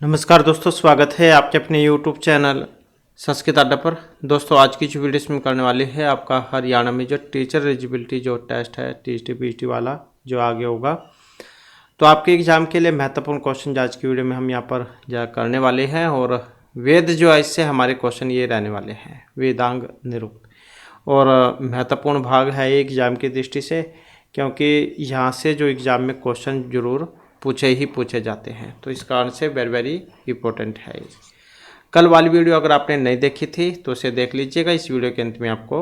नमस्कार दोस्तों, स्वागत है आपके अपने YouTube चैनल संस्कृत अड्डा पर। दोस्तों आज की जो वीडियो इसमें करने वाली है आपका हरियाणा में जो टीचर एलिजिबिलिटी जो टेस्ट है टीएसटी पीएचडी वाला जो आगे होगा, तो आपके एग्ज़ाम के लिए महत्वपूर्ण क्वेश्चन आज की वीडियो में हम यहाँ पर करने वाले हैं। और वेद जो है इससे हमारे क्वेश्चन ये रहने वाले हैं, वेदांग निरुक्त। और महत्वपूर्ण भाग है ये एग्ज़ाम की दृष्टि से, क्योंकि यहाँ से जो एग्ज़ाम में क्वेश्चन जरूर पूछे जाते हैं, तो इस कारण से वेरी वेरी इंपॉर्टेंट है। कल वाली वीडियो अगर आपने नहीं देखी थी तो उसे देख लीजिएगा, इस वीडियो के अंत में आपको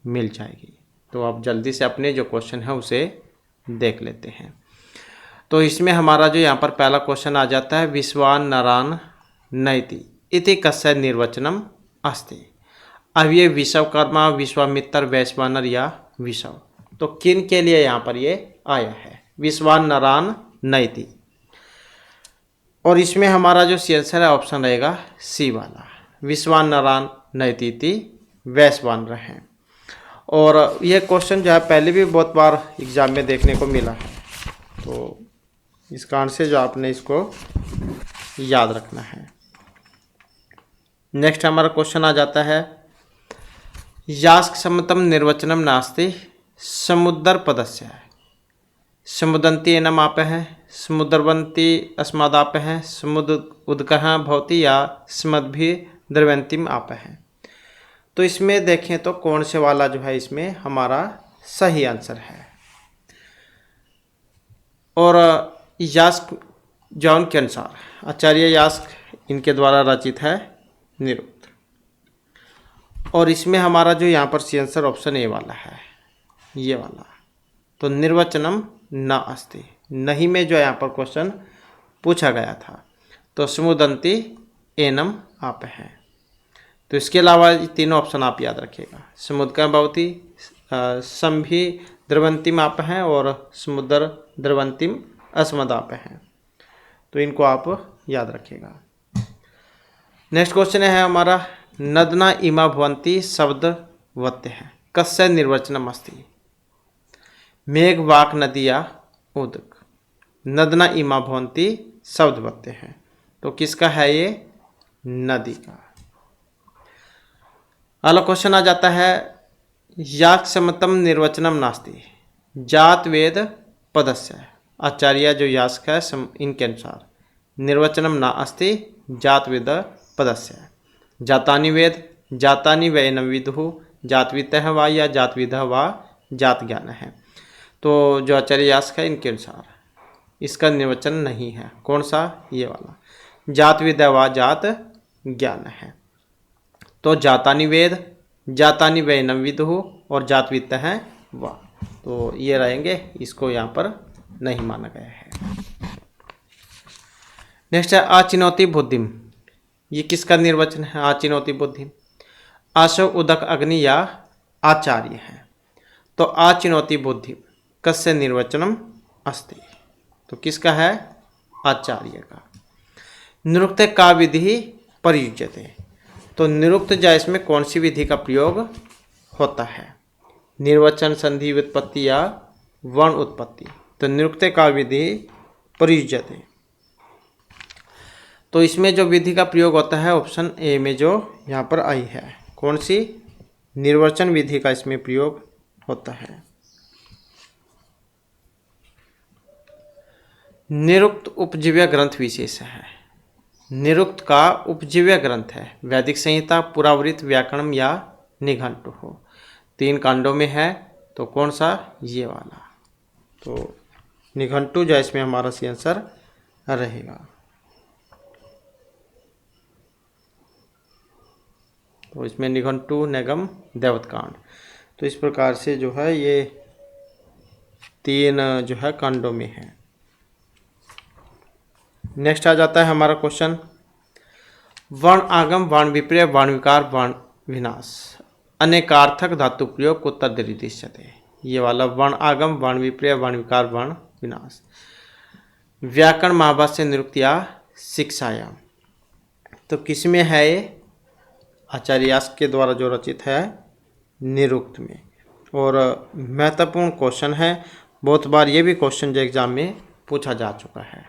मिल जाएगी। तो आप जल्दी से अपने जो क्वेश्चन है उसे देख लेते हैं। तो इसमें हमारा जो यहाँ पर पहला क्वेश्चन आ जाता है, विश्वान नरान नैति इति कस्य निर्वचनम अस्ति। अब ये विश्वकर्मा, विश्वामित्र, वैश्वानर या विश्व, तो किन के लिए यहाँ पर ये आया है विश्वान नरान नैति। और इसमें हमारा जो सी आंसर है ऑप्शन रहेगा सी वाला, विश्वान नरान नैति वैश्वानर हैं। और यह क्वेश्चन जो है पहले भी बहुत बार एग्जाम में देखने को मिला है, तो इस कारण से जो आपने इसको याद रखना है। नेक्स्ट हमारा क्वेश्चन आ जाता है, यास्क समतम निर्वचनम नास्ति समुद्र पदस्य। समुदंती एनम आप है, समुद्रवंती अस्मदाप है, समुद्र उदकः भवती या स्मद्भि द्रवंतिम आप है। तो इसमें देखें तो कौन से वाला जो है इसमें हमारा सही आंसर है। और यास्क जॉन के अनुसार, आचार्य यास्क इनके द्वारा रचित है निरुक्त। और इसमें हमारा जो यहाँ पर सी आंसर ऑप्शन ए वाला है, ये वाला, तो निर्वचनम न अस्ति, नहीं में जो यहाँ पर क्वेश्चन पूछा गया था, तो समुदंती एनम आप है। तो इसके अलावा तीनों ऑप्शन आप याद रखिएगा, समुद्र भवती, संभि द्रवंतिम आप हैं और समुद्र द्रवंतिम अस्मदाप हैं। तो इनको आप याद रखिएगा। नेक्स्ट क्वेश्चन है हमारा, नदना इमा भवंती शब्द वत्य है कस्य निर्वचनम अस्ति। मेघ वाक नदिया उदक, नदना इमा भवंती शब्द वत्य है, तो किसका है ये, नदी का। अगला क्वेश्चन आ जाता है, याक समतम निर्वचनम नास्ति जात वेद पदस्य। आचार्य जो यास्क है इनके अनुसार निर्वचनम ना अस्ति जात वेद पदस्य। जातानि वेद, जातानि वैनम विदुः, जातवितः वा या जातविदः वा जात ज्ञान है। तो जो आचार्य यास्क है इनके अनुसार इसका निर्वचन नहीं है, कौन सा, ये वाला, जात विद्या वा जात ज्ञान है। तो जातानि वेद, जातानि वैनम विदुः और जात वित्त है वा, तो ये रहेंगे, इसको यहाँ पर नहीं माना गया है। नेक्स्ट है आचिनौति बुद्धिम, ये किसका निर्वचन है, आचिनौति बुद्धिम। आशव उदक अग्नि या आचार्य है, तो आचिनौति बुद्धिम कस्य निर्वचनम अस्ति, तो किसका है, आचार्य का। निरुक्त का विधि प्रयुज्यते, तो निरुक्त जा इसमें कौन सी विधि का प्रयोग होता है, निर्वचन, संधि, व्युत्पत्ति या वर्ण उत्पत्ति। तो निरुक्त का विधि प्रयुज्यते, तो इसमें जो विधि का प्रयोग होता है ऑप्शन ए में जो यहाँ पर आई है, कौन सी, निर्वचन विधि का इसमें प्रयोग होता है। निरुक्त उपजीव्य ग्रंथ विशेष है, निरुक्त का उपजीव्य ग्रंथ है, वैदिक संहिता, पुरावृत, व्याकरणम या निघंटु हो, 3 कांडों में है, तो कौन सा, ये वाला, तो निघंटु जो इसमें हमारा सी आंसर रहेगा। तो इसमें निघंटु, निगम, देवतकांड, तो इस प्रकार से जो है ये 3 जो है कांडों में है। नेक्स्ट आ जाता है हमारा क्वेश्चन, वर्ण आगम, वर्ण विपर्य, वर्ण विकार, वर्ण विनाश, अनेकार्थक धातु प्रयोग उत्तर दृश्यते। ये वाला वर्ण आगम, वर्ण विपर्य, वर्ण विकार, वर्ण विनाश, व्याकरण, महाभाष्य, निरुक्त या शिक्षायाम, तो किसमें है ये, आचार्य यास्क के द्वारा जो रचित है निरुक्त में। और महत्वपूर्ण क्वेश्चन है, बहुत बार ये भी क्वेश्चन जो एग्जाम में पूछा जा चुका है।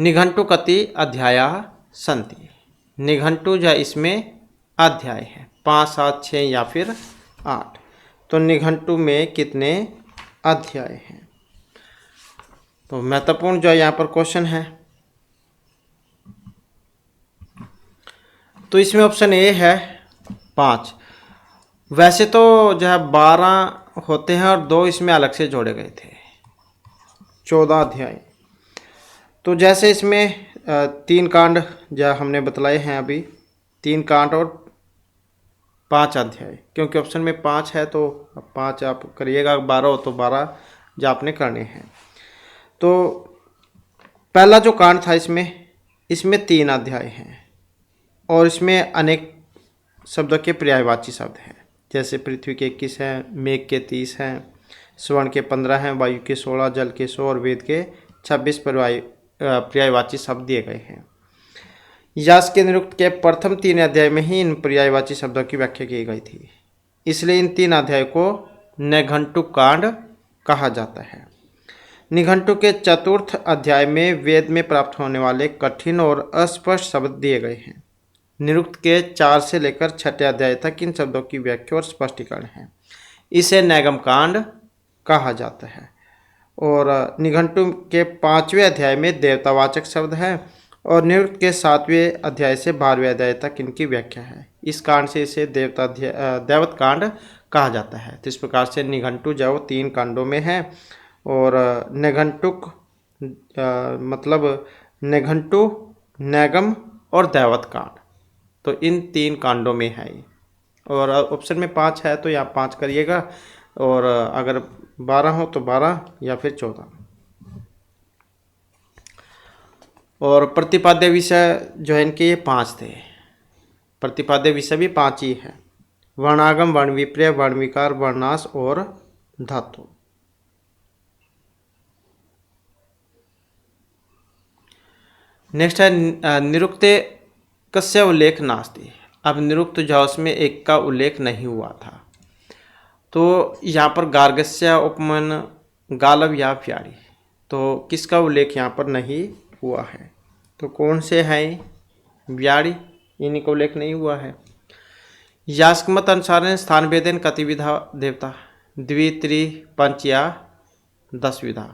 निघंटु कति अध्यायाः सन्ति। निघंटु जो इसमें अध्याय है 5, 7, 6 या फिर 8। तो निघंटु में कितने अध्याय हैं? तो महत्वपूर्ण जो यहाँ पर क्वेश्चन है, तो इसमें ऑप्शन ए है 5। वैसे तो जो है 12 होते हैं और 2 इसमें अलग से जोड़े गए थे, 14 अध्याय। तो जैसे इसमें 3 कांड जो हमने बतलाए हैं अभी, 3 कांड और 5 अध्याय, क्योंकि ऑप्शन में 5 है तो 5 आप करिएगा, 12 हो तो 12 जो आपने करने हैं। तो पहला जो कांड था इसमें 3 अध्याय हैं और इसमें अनेक शब्दों के पर्यायवाची शब्द हैं, जैसे पृथ्वी के 21 हैं, मेघ के 30 हैं, स्वर्ण के 15 हैं, वायु के 16, जल के 100 और वेद के 26 पर्यायवाची शब्द दिए गए हैं। यास्क के निरुक्त के प्रथम 3 अध्याय में ही इन पर्यायवाची शब्दों की व्याख्या की गई थी, इसलिए इन 3 अध्याय को निघंटु कांड कहा जाता है। निघंटु के चतुर्थ अध्याय में वेद में प्राप्त होने वाले कठिन और अस्पष्ट शब्द दिए गए हैं। निरुक्त के 4 से लेकर 6 अध्याय तक इन शब्दों की व्याख्या और स्पष्टीकरण है। इसे नैगम कांड कहा जाता है। और निघंटु के 5वें अध्याय में देवतावाचक शब्द हैं और निरुक्त के 7वें अध्याय से 12वें अध्याय तक इनकी व्याख्या है। इस कांड से इसे दैवत कांड कहा जाता है। तो इस प्रकार से निघंटु जो 3 कांडों में है और निघंटुक मतलब निघंटु, नैगम और दैवत कांड, तो इन 3 कांडों में है। और ऑप्शन में 5 है तो यहाँ 5 करिएगा, और अगर 12 हो तो 12 या फिर 14। और प्रतिपाद्य विषय जो है इनके ये 5 थे। प्रतिपाद्य विषय भी 5 ही है: वर्णागम, वर्ण विपर्य, वर्ण विकार, वर्णाश और धातु। नेक्स्ट है निरुक्ते कस्य उल्लेख नास्ति। अब निरुक्त जो उसमें एक का उल्लेख नहीं हुआ था, तो यहाँ पर गार्गस्य, उपमान, गालव या व्याड़ी, तो किसका उल्लेख यहाँ पर नहीं हुआ है? तो कौन से हैं? व्याड़ी, इन्हीं का उल्लेख नहीं हुआ है। यास्क मत अनुसार स्थान भेदेन कतिविधा देवता, द्वि, त्रि, पंच या 10 विधा।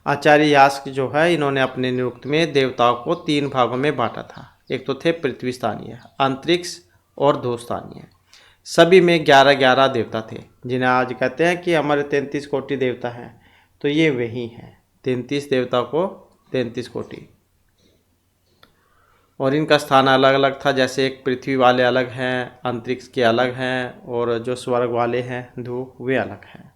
आचार्य यास्क जो है इन्होंने अपने निरुक्त में देवताओं को 3 भागों में बांटा था। एक तो थे पृथ्वी स्थानीय, अंतरिक्ष और धू स्थानीय। सभी में 11-11 देवता थे, जिन्हें आज कहते हैं कि हमारे 33 कोटि देवता हैं। तो ये वही हैं, 33 देवता को 33 कोटि। और इनका स्थान अलग अलग था, जैसे एक पृथ्वी वाले अलग हैं, अंतरिक्ष के अलग हैं, और जो स्वर्ग वाले हैं धू वे अलग हैं।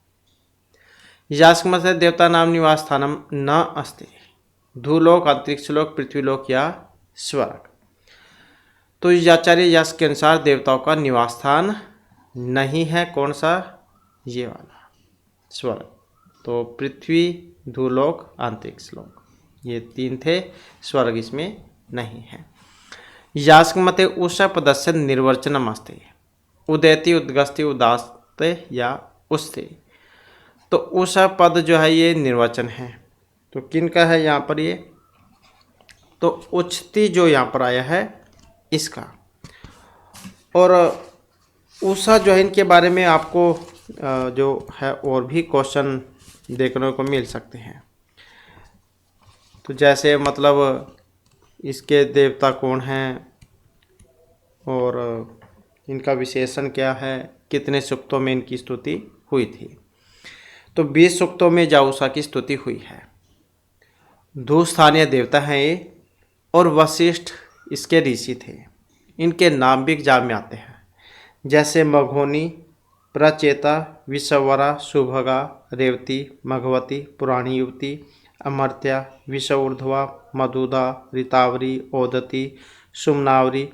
यास्क मत देवता नाम निवास स्थानम न अस्ति, धूलोक, अंतरिक्ष लोक, पृथ्वीलोक या स्वर्ग। तो आचार्य यास्क के अनुसार देवताओं का निवास स्थान नहीं है। कौन सा? ये वाला, स्वर्ग। तो पृथ्वी, धूलोक, अंतरिक्ष लोक, ये 3 थे। स्वर्ग इसमें नहीं है। यास्क मते उषा पदस्य निर्वचनम अस्ति, उदयति, उद्गस्ति, उदास्ते या उस्ते। तो उषा पद जो है ये निर्वचन है। तो किन का है यहाँ पर ये? तो उच्चति जो यहाँ पर आया है इसका। और उषा जो है इनके बारे में आपको जो है और भी क्वेश्चन देखने को मिल सकते हैं। तो जैसे मतलब इसके देवता कौन हैं और इनका विशेषण क्या है, कितने सूक्तों में इनकी स्तुति हुई थी। तो 20 सूक्तों में उषा की स्तुति हुई है। धू स्थानीय देवता हैं ये, और वशिष्ठ इसके ऋषि थे। इनके नाम भी एग्जाम में आते हैं, जैसे मघोनी, प्रचेता, विषवरा, सुभगा, रेवती, मघवती, पुराणी युवती, अमर्त्या, विषऊर्ध्वा, मधुदा, ऋतावरी, ओदती, सुमनावरी,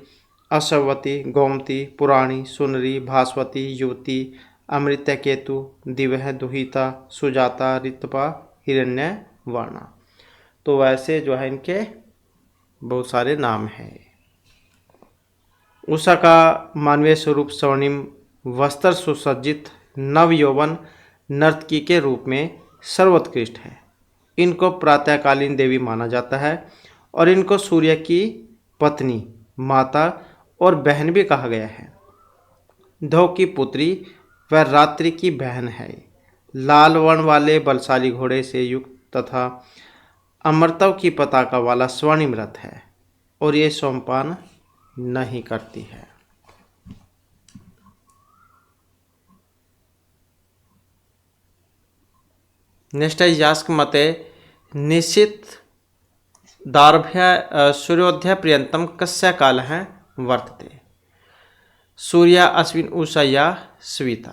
अशवती, गोमती, पुराणी, सुनरी, भास्वती, युवती, अमृतकेतु, दिवह, दुहिता, सुजाता, ऋतपा, हिरण्य वर्णा। तो वैसे जो है इनके बहुत सारे नाम हैं। उषा का मानवीय स्वरूप स्वर्णिम वस्त्र सुसज्जित नव यौवन नर्तकी के रूप में सर्वोत्कृष्ट है। इनको प्रातःकालीन देवी माना जाता है और इनको सूर्य की पत्नी, माता और बहन भी कहा गया है। ध्रुव की पुत्री व रात्रि की बहन है। लाल वर्ण वाले बलशाली घोड़े से युक्त तथा अमरत्व की पताका वाला स्वर्णिम रथ है और ये सोमपान नहीं करती है। नेक्स्ट है यास्क मते निश्चित दार्भ्य सूर्योदय पर्यंतम कस्य काल है वर्तते। सूर्य, अश्विन, उषा या स्विता।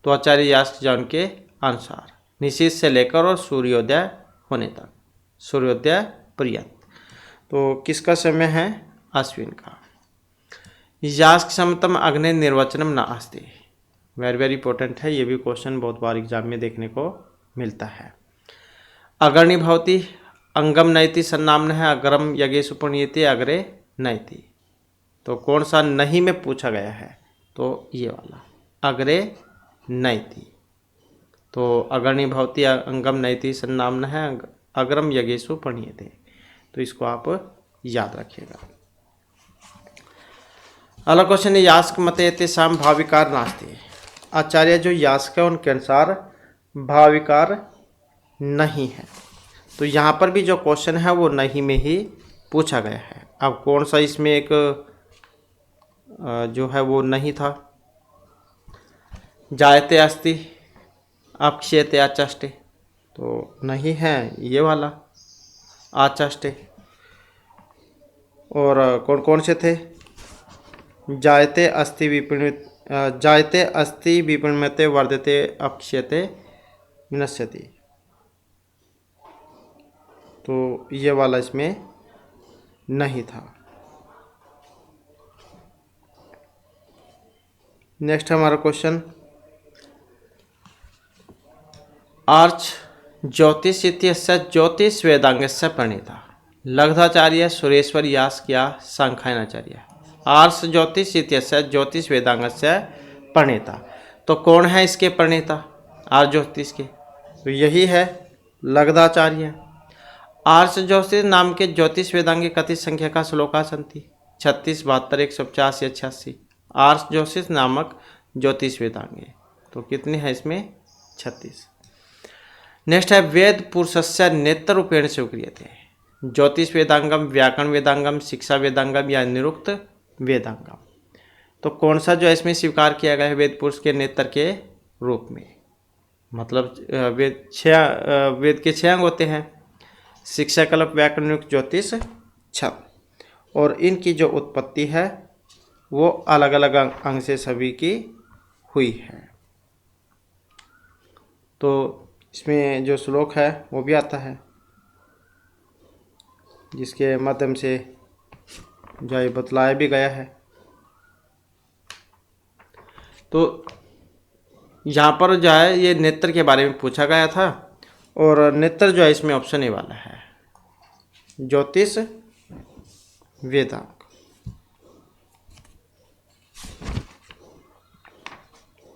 तो आचार्य यास्क जॉन के अनुसार निश्चित से लेकर और सूर्योदय होने तक, सूर्योदय पर्यंत। तो किसका समय है? अश्विन का। यास्क समतम अग्नि निर्वचनम न अस्ति। वेरी वेरी इंपॉर्टेंट है, ये भी क्वेश्चन बहुत बार एग्जाम में देखने को मिलता है। अग्रणी भवती अंगम नयति सन्नाम्न है, अग्रम यज्ञेषु पुण्यते अग्रे नयति। तो कौन सा नहीं में पूछा गया है? तो ये वाला अग्रे नयति। तो अग्रणी भवती अंगम नयति सन्नाम्न है, अग्रम यज्ञेषु पुण्यते। तो इसको आप याद रखिएगा। अगला क्वेश्चन है यास्क मते तेषां भाविकार नास्ति। आचार्य जो यास्क है उनके अनुसार भाविकार नहीं है। तो यहाँ पर भी जो क्वेश्चन है वो नहीं में ही पूछा गया है। अब कौन सा इसमें एक जो है वो नहीं था? जायते अस्ति, अक्षयते आचष्टे। तो नहीं है ये वाला आचष्टे। और कौन कौन से थे? जायते अस्ति विपणित, जायते अस्ति विपणिते वर्धते अक्षयते विनश्यति। तो ये वाला इसमें नहीं था। नेक्स्ट हमारा क्वेश्चन, आर्च ज्योतिष इत्यस्य ज्योतिष वेदांगस्य प्रणेता। लब्धाचार्य, सुरेश्वर यास्क या सांख्यानाचार्य। आर्ष ज्योतिष इत्यस्य ज्योतिष वेदांगस्य प्रणेता। तो कौन है इसके प्रणेता आर्ष ज्योतिष के? तो यही है लब्धाचार्य। आर्ष ज्योतिष नाम के ज्योतिष वेदांगे कति संख्या का श्लोका सन्ति? 36, 72, 150 या 86। आर्ष ज्योतिष नामक ज्योतिष वेदांगे। तो कितने हैं इसमें? 36। नेक्स्ट है वेद पुरुषस्य नेत्र रूपेण स्वीक्रियते। ज्योतिष वेदांगम, व्याकरण वेदांगम, शिक्षा वेदांगम या निरुक्त वेदांगम। तो कौन सा जो है इसमें स्वीकार किया गया है वेद पुरुष के नेत्र के रूप में? मतलब वेद के 6 अंग होते हैं, शिक्षा, कल्प, व्याकरण, निरुक्त, ज्योतिष, छंद। और इनकी जो उत्पत्ति है वो अलग अलग अंग से सभी की हुई है। तो इसमें जो श्लोक है वो भी आता है जिसके माध्यम से जो है बतलाया भी गया है। तो यहाँ पर जो है ये नेत्र के बारे में पूछा गया था और नेत्र जो है इसमें ऑप्शन ए वाला है, ज्योतिष वेदांग।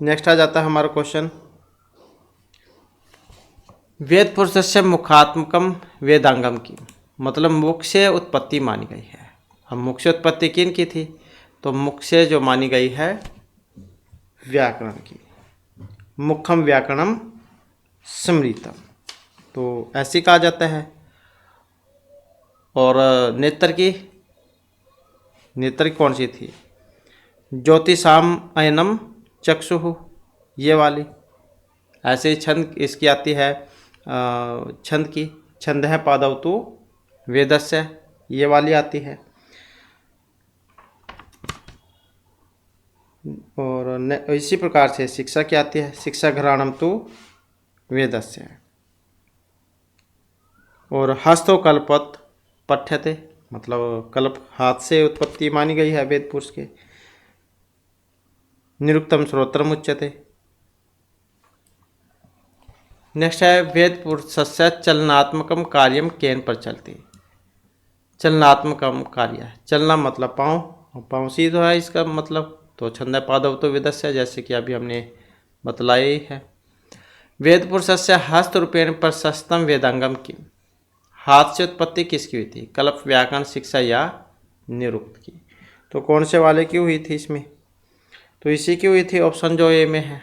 नेक्स्ट आ जाता है हमारा क्वेश्चन, वेद पुरुषस्य मुखात्मकम वेदांगम की। मतलब मुख से उत्पत्ति मानी गई है। अब मुख से उत्पत्ति किन की थी? तो मुख से जो मानी गई है व्याकरण की। मुखम व्याकरणम स्मृतम। तो ऐसे कहा जाता है। और नेत्र की कौन सी थी? ज्योतिषाम अयनम चक्षुः, ये वाली। ऐसे ही छंद इसकी आती है, छंद की, छंद है पादव तो वेदस्य, ये वाली आती है। और इसी प्रकार से शिक्षा क्या आती है? शिक्षा घराणम तो वेदस्य। और हस्तो कल्पत पठ्यते, मतलब कल्प हाथ से उत्पत्ति मानी गई है वेद पुरुष के। निरुक्तम श्रोत्रम उच्यते। नेक्स्ट है वेद पुरुषस्य चलनात्मकम कार्यम केन पर चलती। चलनात्मकम कार्य, चलना मतलब पाँव, पाँव सीधा है इसका मतलब। तो छंद पादव तो वेदस्य, जैसे कि अभी हमने बतलाया ही है। वेद पुरुषस्य हस्त रूपेण प्रशस्तम वेदांगम की। हाथ से उत्पत्ति किसकी हुई थी? कल्प, व्याकरण, शिक्षा या निरुक्त की? तो कौन से वाले की हुई थी इसमें? तो इसी की हुई थी, ऑप्शन जो ए में है,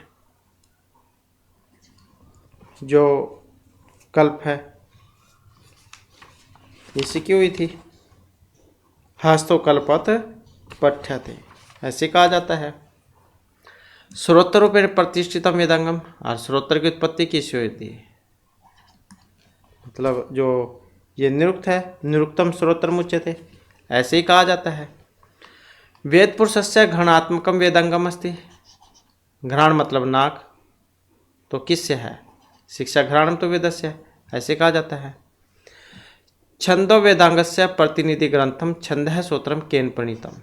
जो कल्प है, इसी की हुई थी। हस्तो कल्पत पठ्यते, ऐसे कहा जाता है। श्रोत्र रूपेण प्रतिष्ठितम वेदांगम, और श्रोत्र की उत्पत्ति किससे हुई थी? मतलब जो ये निरुक्त है, निरुक्तम श्रोत्र मुच्यते, ऐसे ही कहा जाता है। वेद पुरुषस्य घृणात्मकम वेदांगम अस्ति, घ्राण मतलब नाक, तो किससे है? शिक्षा घ्राणम तो वेदस्य, ऐसे कहा जाता है। छंदो वेदांगस्य प्रतिनिधि ग्रंथम छंदः सूत्रम केन प्रणीतम,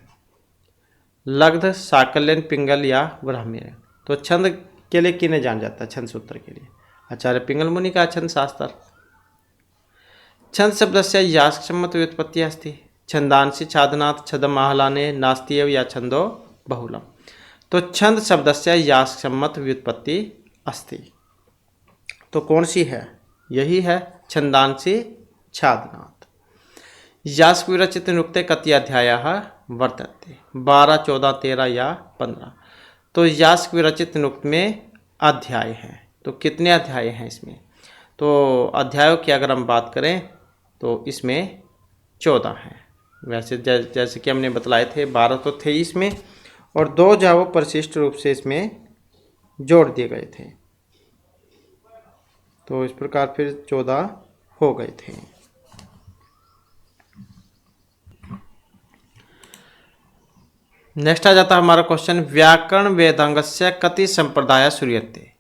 लग्ध, साकल्यन, पिंगल या ब्राह्मी। तो छंद के लिए किन्हें जान जाता है? छंद सूत्र के लिए आचार्य पिंगल मुनि का छंद शास्त्र। छंद शब्दस्य यास्कसम्मत व्युत्पत्ति अस्ति, छंदांसि छादनात् छदमाहलाने नास्ति एव या छंदो बहुलम। तो छंद शब्दस्य यास्कसम्मत व्युत्पत्ति अस्ति, तो कौन सी है? यही है, छंदांसि छादनात्। यास्क विरचित निरुक्ते कति अध्यायाः वर्तन्ते? 12, 14, 13 या 15। तो यास्क विरचित निरुक्त में अध्याय हैं, तो कितने अध्याय हैं इसमें? तो अध्यायों की अगर हम बात करें तो इसमें 14 हैं। वैसे जैसे कि हमने बतलाए थे 12 तो थे इसमें, और 2 जो परिशिष्ट रूप से इसमें जोड़ दिए गए थे, तो इस प्रकार फिर 14 हो गए थे। नेक्स्ट आ जाता है हमारा क्वेश्चन, व्याकरण वेदांगस्य कति संप्रदाय श्रूयन्ते?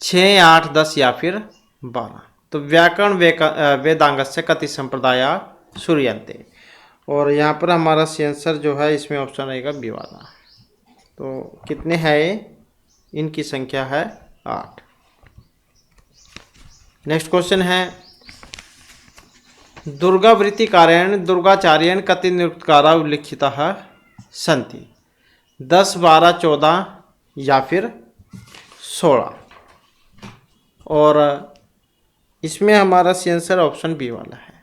6, 8, 10 या फिर 12। तो व्याकरण वेदांगस्य कति संप्रदाय श्रूयन्ते, और यहाँ पर हमारा आंसर जो है इसमें ऑप्शन रहेगा बी वाला। तो कितने हैं? इनकी संख्या है 8। नेक्स्ट क्वेश्चन है, दुर्गावृत्तिकारेण दुर्गाचार्येण कति निरुक्तकारा उल्लिखिताः सन्ति? 10, 12, 14 या फिर 16। और इसमें हमारा आंसर ऑप्शन बी वाला है।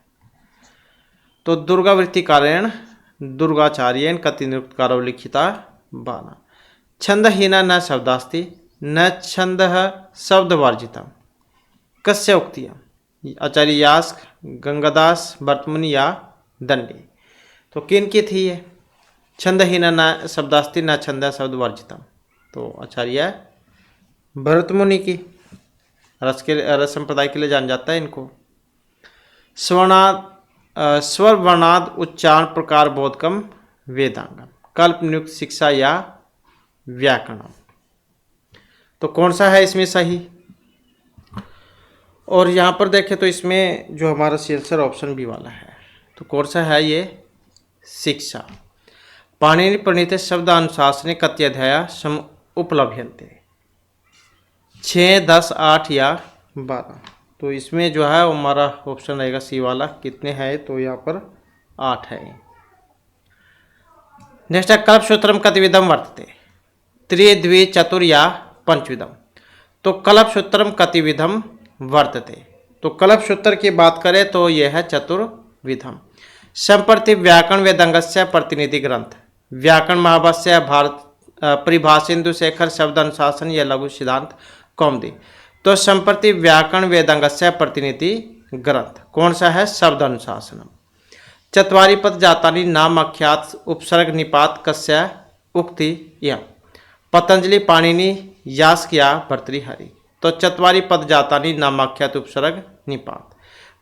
तो दुर्गावृत्तिकारेण दुर्गाचार्येण कति निरुक्तकारा उल्लिखिता 12। छंदहीना न शब्दास्ति न छंदः शब्दवर्जितम्, कस्य उक्तियम्? आचार्य यास्क, गंगादास, भर्तमुनि या दंडी। तो किन की थी ये? छंदहीना न शब्दास्ति न छंदः शब्दवर्जितम्, तो आचार्य भरतमुनि की। रस संप्रदाय के लिए जान जाता है इनको। स्वर वर्णाद उच्चारण प्रकार बोधकम वेदांगम, कल्प, नियुक्त, शिक्षा या व्याकरणम। तो कौन सा है इसमें सही? और यहाँ पर देखें तो इसमें जो हमारा आंसर ऑप्शन बी वाला है, तो कौन सा है ये? शिक्षा। पाणिनि प्रणीते शब्द अनुशासने कति अध्याया सम उपलभ्यन्ते? 6, 10, 8 या 12। तो इसमें जो है हमारा ऑप्शन रहेगा सी वाला। कितने हैं? तो यहाँ पर 8 है। नेक्स्ट है, कल्प सूत्रम कतिविधम वर्तते? 3, 2, 4 या 5विधम। तो कल्प सूत्रम कतिविधम वर्तते, तो कल्प सूत्र की बात करें तो यह है चतुर्विधम। संप्रति व्याकरण वेदांगस्य प्रतिनिधि ग्रंथ, व्याकरण महाभाष्य, भारत परिभाषेन्दु शेखर, शब्द अनुशासन या लघु सिद्धांत कौमुदी। तो संप्रति व्याकरण वेदांगस्य प्रतिनिधि ग्रंथ कौन सा है? शब्द अनुशासनम। चत्वारि पद जातानि नाम आख्यात उपसर्ग निपात कस्य उक्ति या पतंजलि, पाणिनि, यास्क या भर्तृहरि। तो चत्वारि पद जातानि नामाख्यात उपसर्ग निपात,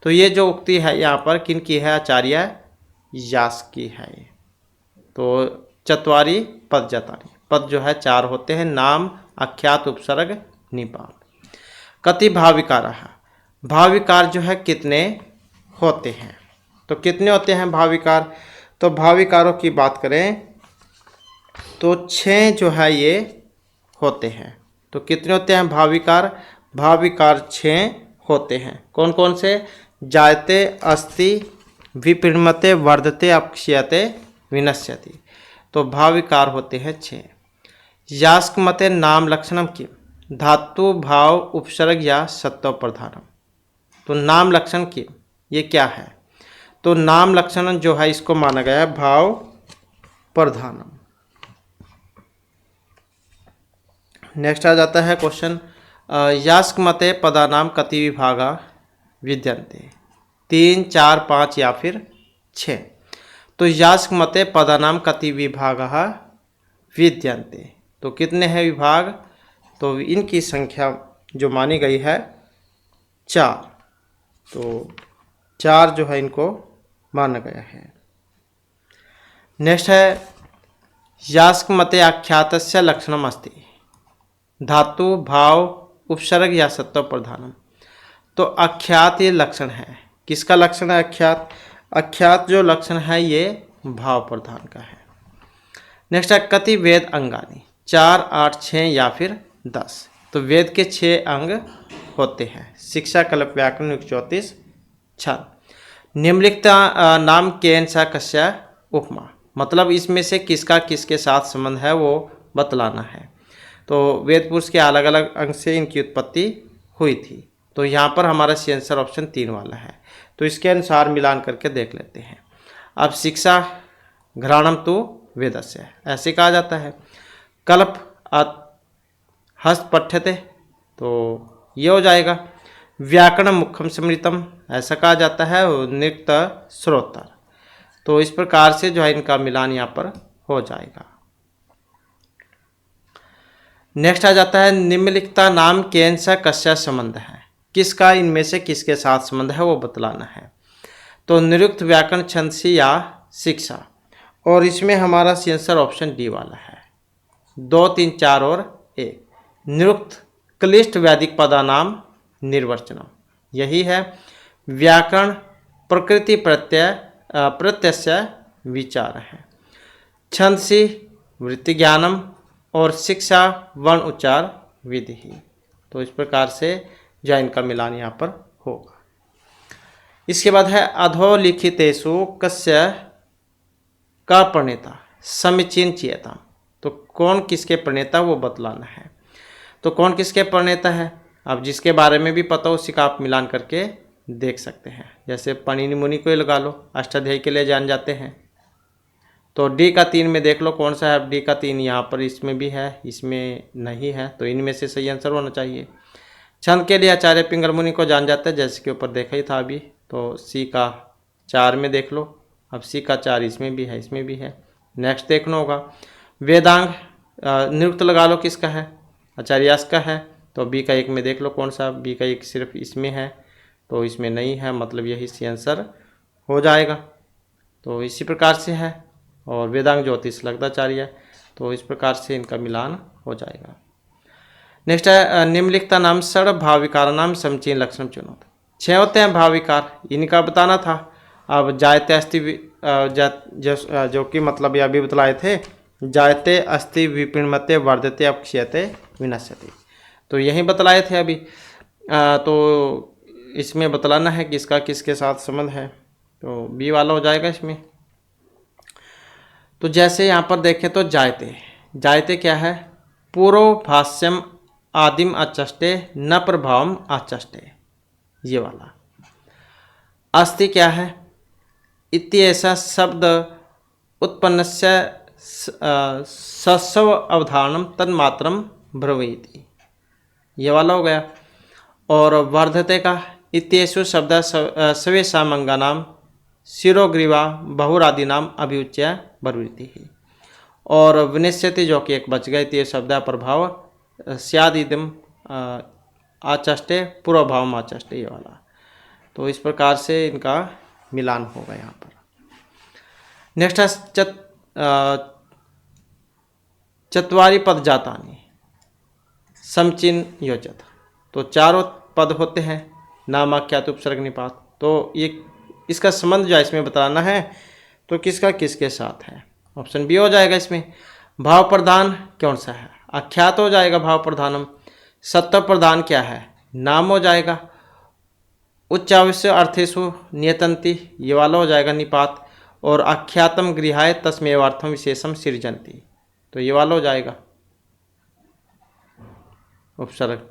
तो ये जो उक्ति है यहाँ पर किन की है? आचार्य यास्क की है। तो चत्वारि पद जातानि, पद जो है 4 होते हैं, नाम, आख्यात, उपसर्ग, निपात। कति भाविकार, भाविकार जो है कितने होते हैं? तो कितने होते हैं भाविकार? तो भाविकारों की बात करें तो 6 जो है ये होते हैं। तो कितने होते हैं भाविकार? भाविकार 6 होते हैं। कौन कौन से? जायते, अस्ति, विपरिणमते, वर्धते, अपक्षीयते, विनश्यति। तो भाविकार होते हैं 6। यास्क मते नाम लक्षणम की धातु भाव उपसर्ग या सत्व प्रधानम। तो नाम लक्षण की ये क्या है? तो नाम लक्षण जो है इसको माना गया है भाव प्रधानम। नेक्स्ट आ जाता है क्वेश्चन, यास्क मते पदानाम कति विभागा विद्यन्ते? 3, 4, 5 या फिर 6। तो यास्क मते पदानाम कति विभागः विद्यन्ते, तो कितने हैं विभाग? तो इनकी संख्या जो मानी गई है 4। तो 4 जो है इनको माना गया है। नेक्स्ट है यास्क मते आख्यातस्य लक्षणम अस्ति? धातु, भाव, उपसर्ग या सत्व प्रधानम। तो अख्यात ये लक्षण है, किसका लक्षण है? अख्यात। अख्यात जो लक्षण है ये भाव प्रधान का है। नेक्स्ट है कति वेद अंगानी? 4, 8, 6 या फिर 10। तो वेद के 6 अंग होते हैं, शिक्षा, कल्प, व्याकरण, युक्त, ज्योतिष, छंद। निम्नलिखित नाम केन सा कस्य उपमा, मतलब इसमें से किसका किसके साथ संबंध है वो बतलाना है। तो वेद पुरुष के अलग अलग अंग से इनकी उत्पत्ति हुई थी। तो यहाँ पर हमारा सी आंसर ऑप्शन 3 वाला है। तो इसके अनुसार मिलान करके देख लेते हैं। अब शिक्षा घ्राणम तो वेदस्य ऐसे कहा जाता है। कल्प हस्त पठ्यते, तो ये हो जाएगा। व्याकरण मुखम स्मृतम ऐसा कहा जाता है। नृत्य श्रोतर, तो इस प्रकार से जो है इनका मिलान यहाँ पर हो जाएगा। नेक्स्ट आ जाता है निम्नलिखित नाम केन सा कस्य संबंध है? किसका इनमें से किसके साथ संबंध है वो बतलाना है। तो निरुक्त, व्याकरण, छंदसी या शिक्षा। और इसमें हमारा सी आंसर ऑप्शन डी वाला है। 2, 3, 4 और 1। निरुक्त क्लिष्ट वैदिक पदानाम निर्वचनम, यही है। व्याकरण प्रकृति प्रत्यय विचार है। छंदसी वृत्ति ज्ञानम और शिक्षा वर्ण उच्चार विधि ही। तो इस प्रकार से जो इनका मिलान यहाँ पर होगा। इसके बाद है अधोलिखितेषु कस्य का प्रणेता समीचीन चेता। तो कौन किसके प्रणेता वो बतलाना है। तो कौन किसके प्रणेता है, अब जिसके बारे में भी पता हो उसी का आप मिलान करके देख सकते हैं। जैसे पाणिनि मुनि को ही लगा लो, अष्टाध्यायी के लिए जान जाते हैं। तो डी का 3 में देख लो कौन सा है। डी का 3 यहाँ पर इसमें भी है, इसमें नहीं है, तो इनमें से सही आंसर होना चाहिए। छंद के लिए आचार्य पिंगल मुनि को जान जाते हैं, जैसे कि ऊपर देखा ही था अभी। तो सी का 4 में देख लो, अब सी का 4 इसमें भी है, इसमें भी है। नेक्स्ट देखना होगा वेदांग निरुक्त लगा लो किसका है, आचार्यास का है। तो बी का 1 में देख लो कौन सा, बी का 1 सिर्फ इसमें है, तो इसमें नहीं है, मतलब यही सी आंसर हो जाएगा। तो इसी प्रकार से है। और वेदांग ज्योतिष लगदाचार्य, तो इस प्रकार से इनका मिलान हो जाएगा। नेक्स्ट है निम्नलिखित नाम षड भाविकार नाम समीचीन लक्षण चुनो। 6 होते हैं भाविकार, इनका बताना था। अब जायते अस्ति जो कि मतलब ये अभी बतलाए थे, जायते अस्ति विपिणमते वर्धते अपक्षयते विनश्यते, तो यही बतलाए थे अभी। तो इसमें बतलाना है कि इसका किसके साथ संबंध है, तो बी वाला हो जाएगा इसमें। तो जैसे यहाँ पर देखें तो जायते, जायते क्या है? पूर्व भाष्यम आदिम आचष्टे न प्रभावम आचष्टे, ये वाला। अस्ति क्या है? इत्येषा शब्द उत्पन्नस्य सस्व अवधारणम तन्मात्रम ब्रवीति, ये वाला हो गया। और वर्धते का इत्येषु शब्द सवेशामंगानाम शिरोग्रीवा बहुरादीनाम अभिउच्य ब्रवीति ही। और विनिश्यति जो कि एक बच गए, ये शब्द प्रभाव स्यादिदम आचष्टे पूर्वभाव आचष्टे, ये वाला। तो इस प्रकार से इनका मिलान होगा यहाँ पर। नेक्स्ट है चत्वारि पद जातानि समचिन योजत। तो 4 पद होते हैं, नाम, आख्यात, उपसर्ग, निपात। तो ये इसका संबंध जो है इसमें बताना है, तो किसका किसके साथ है। ऑप्शन बी हो जाएगा इसमें। भाव प्रधान कौन सा है? आख्यात हो जाएगा भाव प्रधानम। सत्व प्रधान क्या है? नाम हो जाएगा। उच्चावश्य अर्थेषु नियतन्ति, ये वाला हो जाएगा निपात। और आख्यातम गृहाय तस्मेवार्थम विशेषम सृजन्ति, तो ये वाला हो जाएगा उपसर्ग।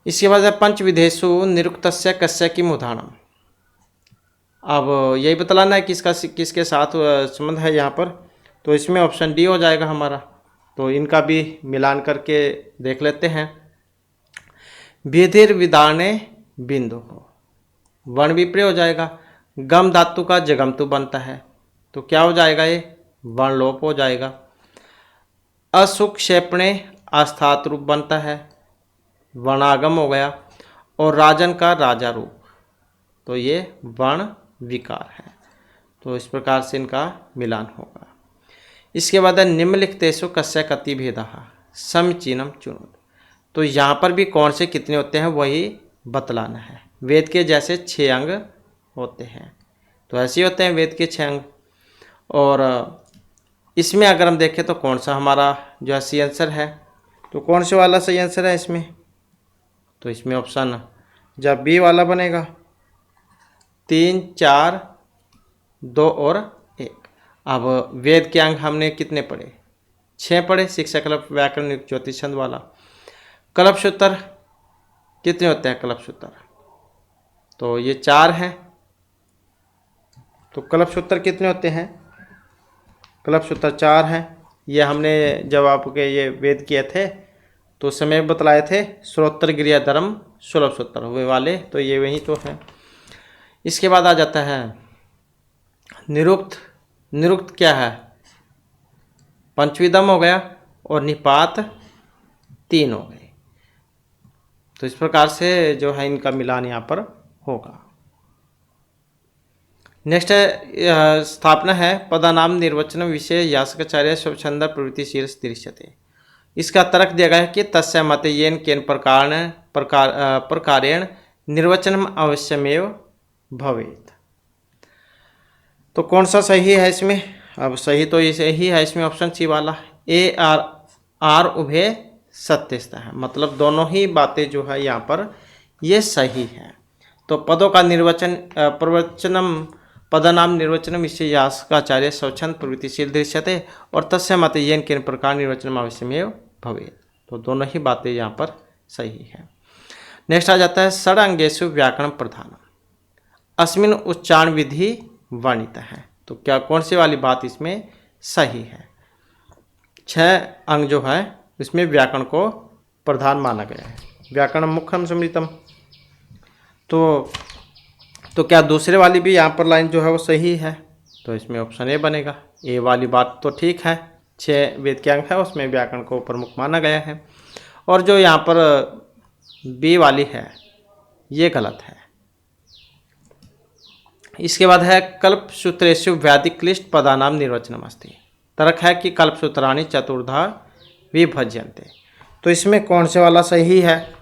इसके बाद है पंचविधेषु निरुक्तस्य कस्य किम उदाहरणम। अब यही बतलाना है किसका किसके साथ संबंध है यहाँ पर। तो इसमें ऑप्शन डी हो जाएगा हमारा। तो इनका भी मिलान करके देख लेते हैं। विधिर्विदाने बिंदु हो, वर्ण विपर्य हो जाएगा। गम धातु का जगमतु बनता है, तो क्या हो जाएगा ये, वर्ण लोप हो जाएगा। असुक्षेपणे आस्थात रूप बनता है, वर्णागम हो गया। और राजन का राजा रूप, तो ये वर्ण विकार है। तो इस प्रकार से इनका मिलान होगा। इसके बाद है निम्नलिखितेषु कस्य कति भेदः समीचीनम चुनोतु। तो यहाँ पर भी कौन से कितने होते हैं वही बतलाना है। वेद के जैसे 6 अंग होते हैं, तो ऐसे होते हैं वेद के 6 अंग। और इसमें अगर हम देखें तो कौन सा हमारा जो है सही आंसर है, तो कौन से वाला सही आंसर है इसमें, तो इसमें ऑप्शन जब बी वाला बनेगा। 3, 4, 2 और 1। अब वेद के अंग हमने कितने पढ़े, 6 पढ़े। शिक्षा कल्प व्याकरण ज्योतिष छंद वाला। कल्पसूत्र कितने होते हैं कल्पसूत्र, तो ये 4 हैं। तो कल्पसूत्र कितने होते हैं, कल्पसूत्र 4 हैं। ये हमने जब आपके ये वेद किए थे तो समय बतलाए थे, श्रोत्र क्रिया धर्म सुलभ सूत्र वे वाले, तो ये वही तो है। इसके बाद आ जाता है निरुक्त। निरुक्त क्या है, पंचविदम हो गया और निपात 3 हो गए। तो इस प्रकार से जो है इनका मिलान यहाँ पर होगा। नेक्स्ट है स्थापना है पदानाम निर्वचन विषय यास्काचार्य स्वच्छंद प्रवृत्तिशील दृश्यते। इसका तर्क दिया गया है कि तस्य मते येन केन प्रकारेण निर्वचनम अवश्यमेव भवेत्। तो कौन सा सही है इसमें, अब सही तो ये सही है इसमें ऑप्शन सी वाला। ए आर उभय सत्यस्थ है, मतलब दोनों ही बातें जो है यहाँ पर ये सही है। तो पदों का निर्वचन प्रवचनम पदनाम निर्वचनम विषय यास्काचार्य स्वच्छंद प्रवृत्तिशील दृश्यते और तस्य मते येन केन प्रकार निर्वचनम अवश्यमेव भवेत्। तो दोनों ही बातें यहाँ पर सही है। नेक्स्ट आ जाता है षडंगेषु व्याकरण प्रधानम अस्मिन् उच्चारण विधि वर्णित है। तो क्या कौन सी वाली बात इसमें सही है। 6 अंग जो है इसमें व्याकरण को प्रधान माना गया है। व्याकरण मुख्यम स्मृतम। तो क्या दूसरे वाली भी यहाँ पर लाइन जो है वो सही है, तो इसमें ऑप्शन ए बनेगा। ए वाली बात तो ठीक है, 6 वेद के अंग है उसमें व्याकरण को प्रमुख माना गया है। और जो यहाँ पर बी वाली है ये गलत है। इसके बाद है कल्पसूत्रेषु व्याधिक्लिष्ट पदानाम निर्वचनम अस्ति। तर्क है कि कल्पसूत्राणि चतुर्धा विभज्यन्ते। तो इसमें कौन से वाला सही है,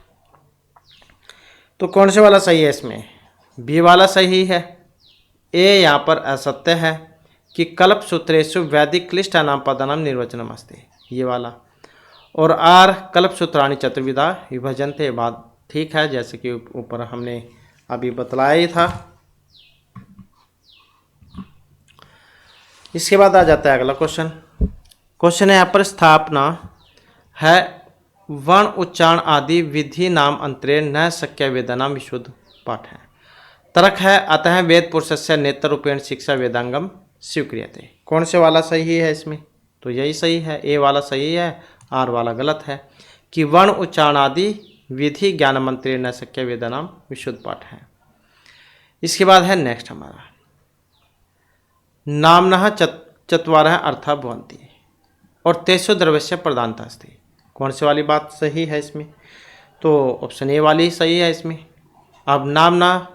तो कौन से वाला सही है इसमें, बी वाला सही है। ए यहाँ पर असत्य है कि कल्पसूत्रेषु व्याधिक्लिष्टानां पदानां निर्वचनम अस्ति, ये वाला। और आर कल्पसूत्राणि चतुर्विधा विभजन्ते, बात ठीक है जैसे कि ऊपर हमने अभी बतलाया ही था। इसके बाद आ जाता है अगला क्वेश्चन। क्वेश्चन है यहाँ पर स्थापना है वर्ण उच्चारण आदि विधि नाम अंतरे न शक्य वेदानाम विशुद्ध पाठ है। तर्क है अतः वेद पुरुषस्य नेत्र रूपेण शिक्षा वेदांगम स्वीक्रियते। कौन से वाला सही है इसमें, तो यही सही है, ए वाला सही है, आर वाला गलत है कि वर्ण उच्चारण आदि विधि ज्ञान मंत्रे न शक्य वेदानाम विशुद्ध पाठ है। इसके बाद है नेक्स्ट हमारा नामनः चत्वारः अर्थः भवन्ति और तेषु द्रव्यस्य प्रधानता अस्ति। कौन सी वाली बात सही है इसमें, तो ऑप्शन ए वाली सही है इसमें। अब नामना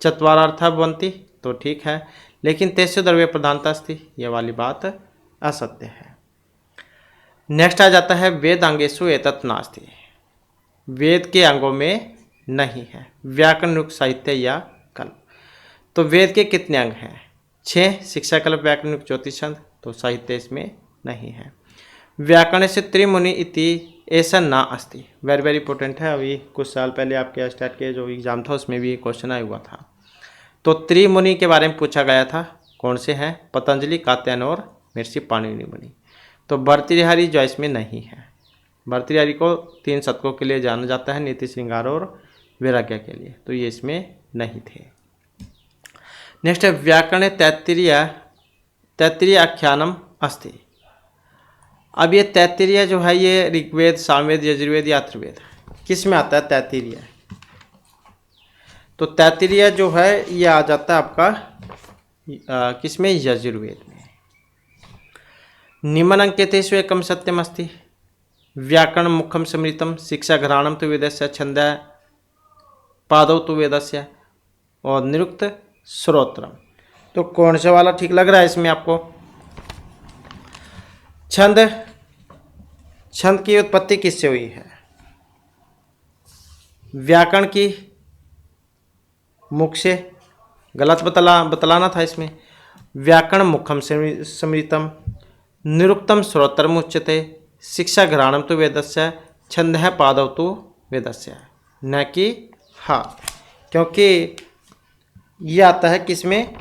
चत्वारः अर्थः भवन्ति तो ठीक है, लेकिन तेषु द्रव्य प्रधानता अस्ति ये वाली बात असत्य है। नेक्स्ट आ जाता है वेदांगेषु एतत् नास्ति। वेद के अंगों में नहीं है व्याकरण युक्त साहित्य या कल्प। तो वेद के कितने अंग हैं, 6। शिक्षा कल्प व्याकरण युक्त ज्योतिष छंद, तो साहित्य इसमें नहीं है। व्याकरण से त्रिमुनि इति ऐसा ना अस्ति, वेरी वेरी इंपॉर्टेंट है। अभी कुछ साल पहले आपके स्टार्ट के जो एग्जाम था उसमें भी क्वेश्चन आया हुआ था। तो त्रिमुनि के बारे में पूछा गया था, कौन से हैं, पतंजलि, कात्यायन और महर्षि पाणिनि मुनि। तो भर्तृहरि जो इसमें नहीं है। भर्तृहरि को 3 शतकों के लिए जाना जाता है, नीति श्रृंगार और वैराग्य के लिए, तो ये इसमें नहीं थे। नेक्स्ट है व्याकरण तैत्तिरीय आख्यानम अस्ति। अब ये तैत्तिरीय जो है ये ऋग्वेद, सामवेद, यजुर्वेद या अथर्ववेद किस में आता है? तैत्तिरीय। तो तैत्तिरीय जो है ये आ जाता है आपका किस में? यजुर्वेद में। निम्न अंकेतेषु एकम सत्यम अस्ति। व्याकरण मुखम स्मृतम, शिक्षा घ्राणम तो वेदस्य, छंद पादौ तो वेदस्य और निरुक्त श्रोत्रम। तो कौन सा वाला ठीक लग रहा है इसमें आपको? छंद की उत्पत्ति किससे हुई है? व्याकरण की मुख से, गलत बतलाना था इसमें। व्याकरण मुखम स्मृतम, निरुक्तम श्रोत्रम उच्यते, शिक्षा घ्राणम तो वेदस्य, छंद है पादव तो वेदस्य, न कि हाँ, क्योंकि ये आता है किसमें?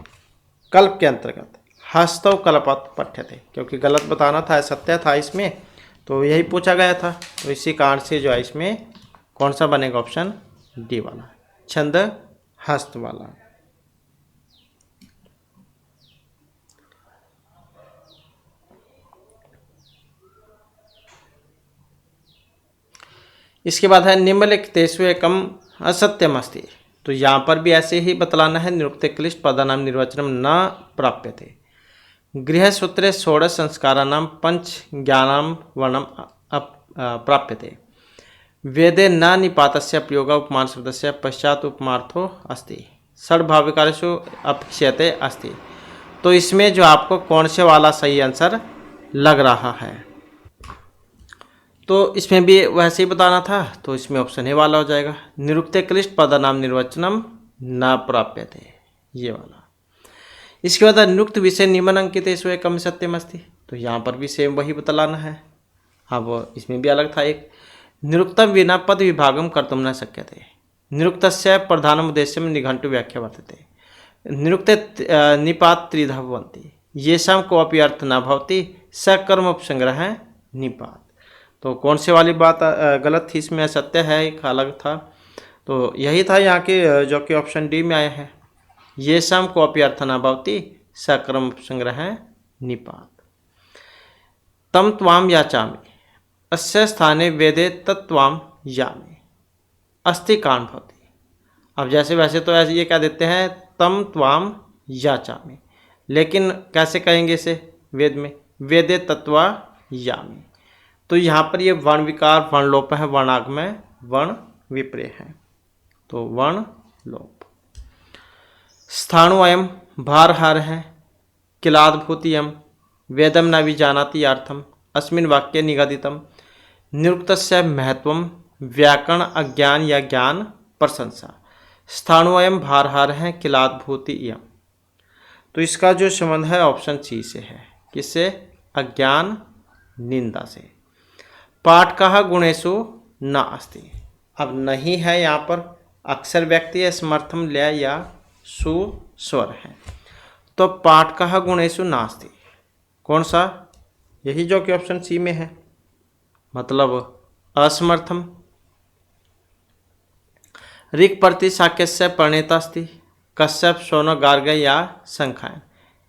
कल्प के अंतर्गत। हस्तव कल्पत पठ्यते, क्योंकि गलत बताना था, सत्य था इसमें, तो यही पूछा गया था। तो इसी कारण से जो है इसमें कौन सा बनेगा? ऑप्शन डी वाला, छंद हस्त वाला। इसके बाद है निम्नलिखितेषु एकम असत्यम अस्ति। तो यहाँ पर भी ऐसे ही बतलाना है, निरुक्त क्लिष्ट पदानाम निर्वचनम न प्राप्यते, गृहसूत्रे षोडश संस्काराणाम पंच ज्ञानाम वर्णम प्राप्यते, वेदे न निपातस्य प्रयोग उपमान शब्दस्य पश्चात उपमार्थो अस्ति, षड्भाविकारेषु अपेक्ष्यते अस्ति। तो इसमें जो आपको कौन से वाला सही आंसर लग रहा है? तो इसमें भी वैसे ही बताना था, तो इसमें ऑप्शन ए वाला हो जाएगा, निरुक्ते क्लिष्ट पदानाम निर्वचनम न प्राप्यते, ये वाला। इसके बाद निरुक्त विषय निम्न अंकितेषु एकम सत्यम अस्ति। तो यहाँ पर भी सेम वही बतलाना है। अब इसमें भी अलग था एक, निरुक्तम विना पद विभागम कर्तुम न शक्यते, निरुक्तस्य प्रधानम उद्देश्यम निघंटु व्याख्या वर्तते, निरुक्ते निपात त्रिधा भवन्ति, येषां कोऽपि अर्थ न भवति सकर्म उपसंग्रह निपात। तो कौन से वाली बात गलत थी इसमें? सत्य है, एक अलग था। तो यही था यहाँ के, जो कि ऑप्शन डी में आया है, येषां कोऽपि अर्थ न भवति सकर्म उपसंग्रह निपात। तम त्वाम याचामि, अस्य स्थाने वेदे तत्त्वाम यामि, अस्ति कान भवति। अब जैसे वैसे तो ऐसे ये कह देते हैं तम त्वाम याचामि, लेकिन कैसे कहेंगे इसे वेद में? वेदे तत्वा यामि। तो यहाँ पर ये वर्ण विकार, वर्ण लोप है, वर्णागम है, वर्ण विपर्य है, तो वर्ण लोप। स्थाणु अयम भारहार है, किलाद्भूतियम वेदम न विजानाति अर्थम, अस्मिन् वाक्ये निगदितम, निरुक्तस्य महत्वम व्याकरण अज्ञान या ज्ञान प्रशंसा, स्थाणु अयम भारहार है, किलाद्भूतियम। तो इसका जो संबंध है ऑप्शन सी से है, किससे? अज्ञान निंदा से। पाठ कहा गुणेशु न अस्ति। अब नहीं है यहाँ पर, अक्षर व्यक्ति है, समर्थम लय या सु स्वर है, तो पाठ कहा गुणेशु नास्ति, कौन सा? यही जो कि ऑप्शन सी में है, मतलब असमर्थम। ऋक् प्रति साक्यस्य प्रणेता अस्ति, कश्यप, शौनक, गार्ग्य या संख्यायन।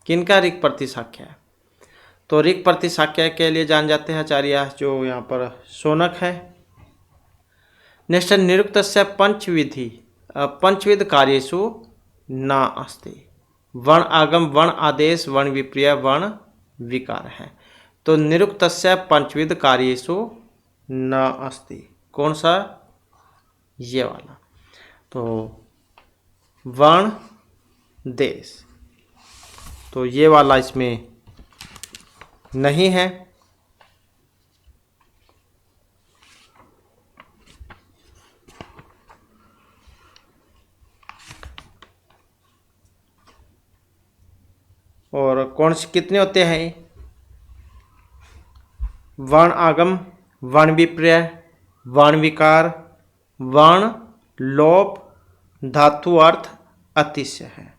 किनका ऋक् प्रति साक्य है? तो ऋक् प्रति साक्य के लिए जान जाते हैं आचार्य, जो यहाँ पर शौनक है। नेक्स्ट निरुक्तस्य पंचविध कार्येषु न अस्ति, वर्ण आगम, वर्ण आदेश, वर्ण विपर्य, वर्ण विकार है। तो निरुक्तस्य पंचविध कार्येषु न अस्ति, कौन सा? ये वाला, तो वर्ण देश, तो ये वाला इसमें नहीं है। और कौन से कितने होते हैं? वर्ण आगम, वर्ण विपर्य, वर्ण विकार, वर्ण लोप, धातु अर्थ, अतिशय है।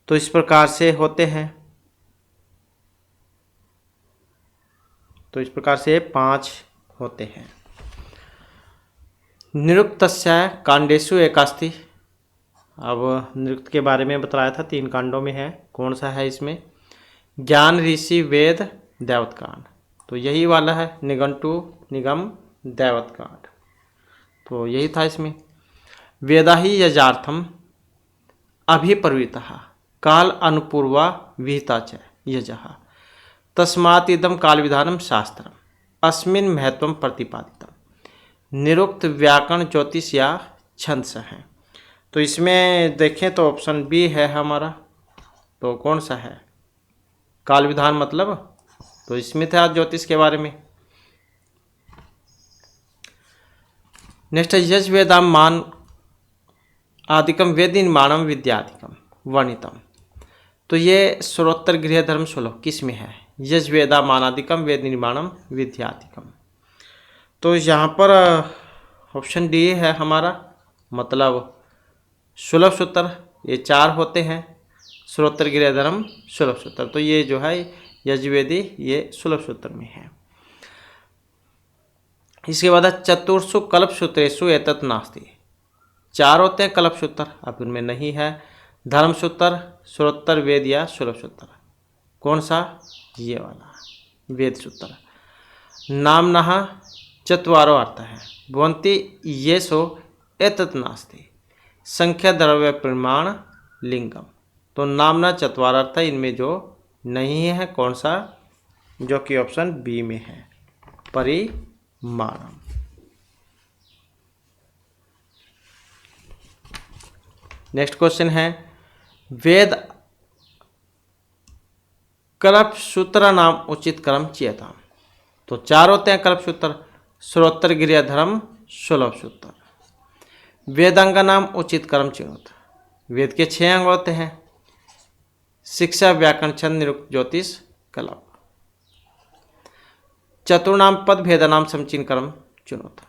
तो इस प्रकार से होते हैं, तो इस प्रकार से 5 होते हैं। निरुक्तस्य कांडेषु एकास्ति। अब निरुक्त के बारे में बताया था 3 कांडों में है, कौन सा है इसमें? ज्ञान ऋषि वेद दैवत कांड, तो यही वाला है, निघंटु निगम दैवत कांड, तो यही था इसमें। वेदा ही यजार्थम अभिप्रवृत्तः काल अनुपूर्वा विहिता च यजः तस्मात् इदं काल विधानम शास्त्रम अस्मिन् महत्वम प्रतिपादितम। निरुक्त व्याकरण ज्योतिष या छंदस है। तो इसमें देखें तो ऑप्शन बी है हमारा, तो कौन सा है? काल विधान मतलब, तो इसमें था ज्योतिष के बारे में। नेक्स्ट है यजुर्वेदाम मान आदिकम वेद निर्माणम विद्याधिकम वर्णितम। तो ये श्रोत्तर गृह धर्म 16 किस में है? यजुर्वेदा मानादिकम वेद निर्माणम विद्याधिकम। तो यहाँ पर ऑप्शन डी है हमारा, मतलब 16 सूत्र, ये 4 होते हैं, श्रोत्तर गृह धर्म 16 सूत्र, तो ये जो है यजुर्वेदी ये 16 सूत्र में है। इसके बाद चतुर्षु कल्प सूत्रेषु एतत् नास्ति। 4 होते हैं कल्प सूत्र, अब उनमें नहीं है। धर्म सूत्र, श्रोत्तर वेद या 16 सूत्र, कौन सा? ये वाला वेद सूत्र। नामनः चत्वारो अर्थ है भवन्ति येषु एतत् नास्ति संख्या द्रव्य प्रमाण लिंगम। तो नामना चत्वार अर्थ है, इनमें जो नहीं है कौन सा? जो कि ऑप्शन बी में है, परिमाणम। नेक्स्ट क्वेश्चन है वेद कल्प सूत्र नाम उचित क्रम चेता। तो 4 होते हैं कल्प सूत्र, श्रोत्तर गृह धर्म 16 सूत्र। वेदांग नाम उचित क्रम चिन्होत। वेद के 6 अंग होते हैं, शिक्षा व्याकरण छंद निरुक्त ज्योतिष कल्प। चतुर्नाम पद भेदनाम समचिन क्रम चुनोत।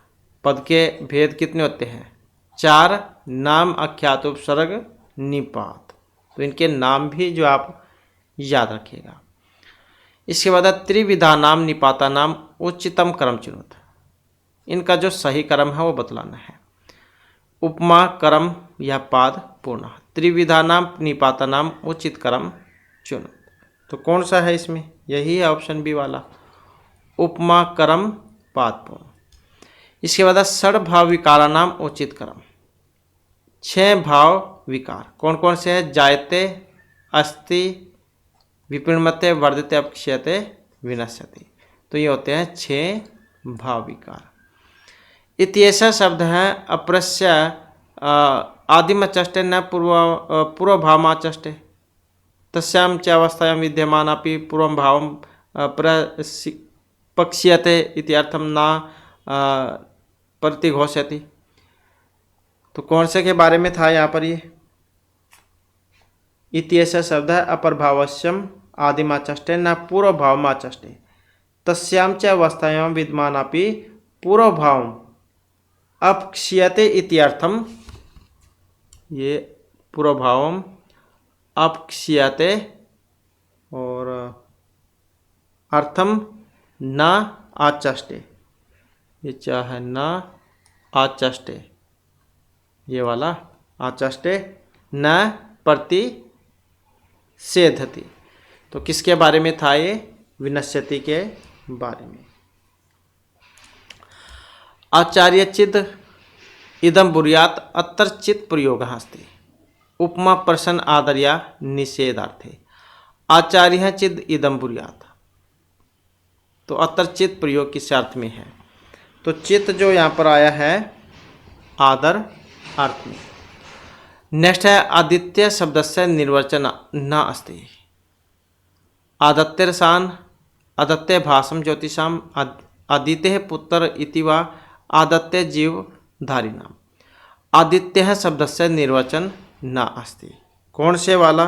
पद के भेद कितने होते हैं? 4, नाम अख्यात उपसर्ग निपात, तो इनके नाम भी जो आप याद रखिएगा। इसके बाद त्रिविधा नाम निपाता नाम उच्चतम क्रम चुनोत। इनका जो सही क्रम है वो बतलाना है। उपमा क्रम या पाद पूर्ण। त्रिविधा नाम निपाता नाम उचित क्रम चुनो। तो कौन सा है इसमें? यही है ऑप्शन बी वाला, उपमा क्रम पाद पूर्ण। इसके बाद षड भाव विकारा नाम उचित क्रम। 6 भाव विकार कौन कौन से हैं? जायते, अस्ति, विपणमते, वर्धते, अपक्षयते, विनश्यति। तो ये होते हैं 6 भाव विकार। इत्येषा शब्द है अप्रस्य आदिम चष्टे न पूर्व भावमा चष्टे तस्याम च अवस्थायां विद्यमानापि पूर्व भावं पक्ष्यते इत्यर्थम न प्रतिघोषयति। तो कौन से के बारे में था यहाँ पर? ये इत्येषा शब्द है अप्रभावस्यम आदिमा चष्टे न पूर्व भावमा चष्टे तस्याम च अवस्थायां विद्यमानापि पूर्व भावं अपक्षीयते इत्यर्थम। ये पूर्व भावम अपक्षीयते और अर्थम न आचष्टे, ये चाहे न आचष्टे, ये वाला आचष्टे न प्रतिषेधति। तो किसके बारे में था ये? विनश्यति के बारे में। आचार्य चिद इदम बुर्यात अत्र चित प्रयोग अस्ति उपमा प्रश्न आदर्या निषेधार्थे। आचार्य चिद इदम बुर्यात, तो अत्र चित प्रयोग किस अर्थ में है? तो चित जो यहाँ पर आया है आदर अर्थ में। नेक्स्ट है आदित्य शब्द से निर्वचन न अस्ति। आदित्यरसान आदित्य भाषम ज्योतिषाम आदित्य पुत्र इति वा आदित्य जीव धारिणाम। आदित्य शब्द से निर्वचन न अस्ति, कौन से वाला?